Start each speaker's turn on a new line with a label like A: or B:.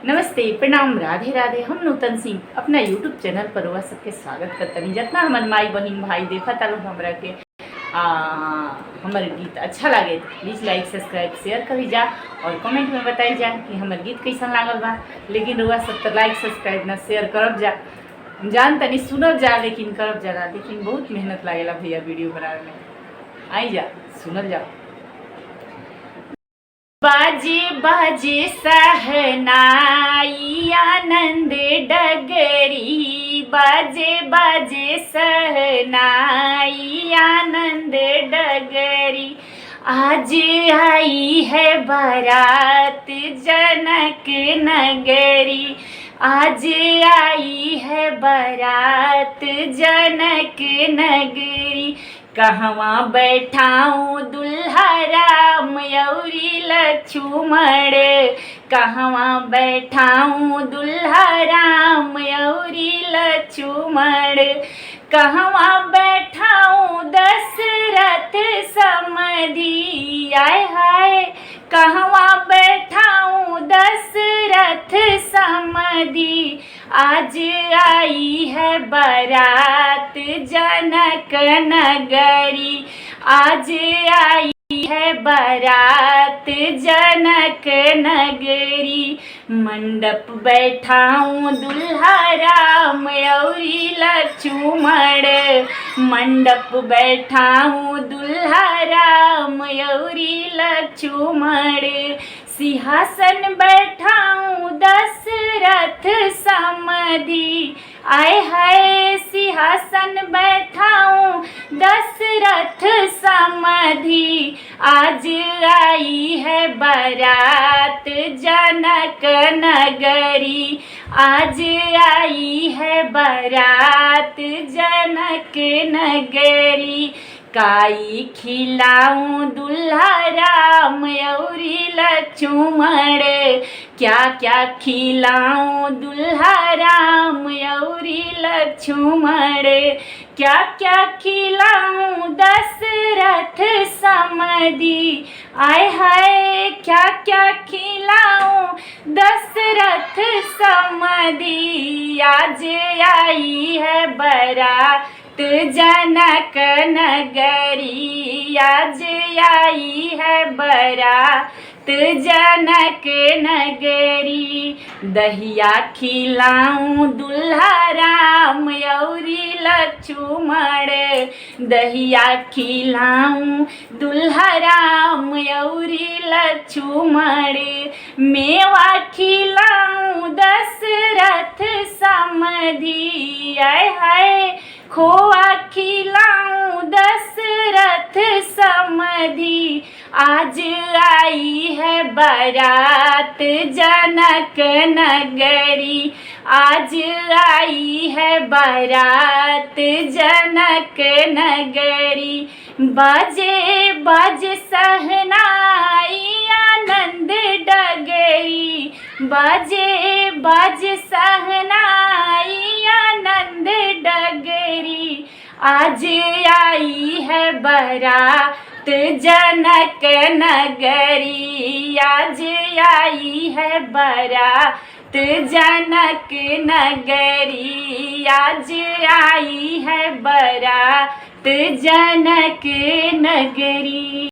A: नमस्ते, प्रणाम, राधे राधे। हम नूतन सिंह अपना यूट्यूब चैनल पर वह सबके स्वागत करतनी। जितना हमर माई बहन भाई देखा तालो हमरा के हमर गीत अच्छा लगे प्लीज़ लाइक सब्सक्राइब शेयर करी जा और कमेंट में बताई जा कि हमर गीत कैसन लागल बा। लेकिन रुआ सब तो लाइक सब्सक्राइब ना शेयर करब जा, जान तनी सुनब जा लेकिन करब जा ना। लेकिन बहुत मेहनत लागेला भैया वीडियो बनावे में। आई जा सुनल जा। बाजे बाजे सहनाई आनंद डगरी, बाजे बाजे सहनाई आनंद डगरी। आज आई है बारात जनक नगरी, आज आई है बारात जनक नगरी। कहवा बैठाऊँ दुल्हा राम यौरी लक्ष्मण, कहवा बैठाऊँ दुल्हा राम यौरी लक्ष्मण। कहवा बैठाऊँ दशरथ समधी, आय हाय कहवा बैठाऊँ दशरथ समधी। आज आई है बारात जनक नगरी, आज आई है बारात जनक नगरी। मंडप बैठाऊँ दुल्हा राम यौरी लक्ष्मण, मंडप बैठाऊँ दुल्हा राम यौरी लक्ष्मण। सिंहासन बैठाऊँ दशरथ समधी, आय हाय सिंहासन बैठाऊँ दशरथ समधी। आज आई है बारात जनक नगरी, आज आई है बारात जनक नगरी। काई खिलाऊं दुल्हा राम यौरी लक्ष्मण, क्या क्या खिलाऊं दुल्हा राम यौरी लक्ष्मण। क्या क्या खिलाऊं दशरथ समधी, आय हाय क्या क्या खिलाऊं दशरथ समधी। आज आई है बारात जनक नगरी, आज आई है बारात जनक नगरी। दहिया खिलाऊं दुल्हा राम यौरी लक्ष्मण, दहिया खिलाऊं दुल्हा राम यौरी लक्ष्मण। मेवा खिलाऊं दशरथ समधी, आय हाय खोआ खिलाऊं दशरथ समधी। आज आई है बारात जनक नगरी, आज आई है बारात जनक नगरी। बाजे बाजे सहनाई आनंद डगरी, बाजे बाजे सहनाई आनंद डगरी। आज आई है बारात जनक नगरी, आज आई है बारात जनक नगरी, आज आई है बारात जनक नगरी।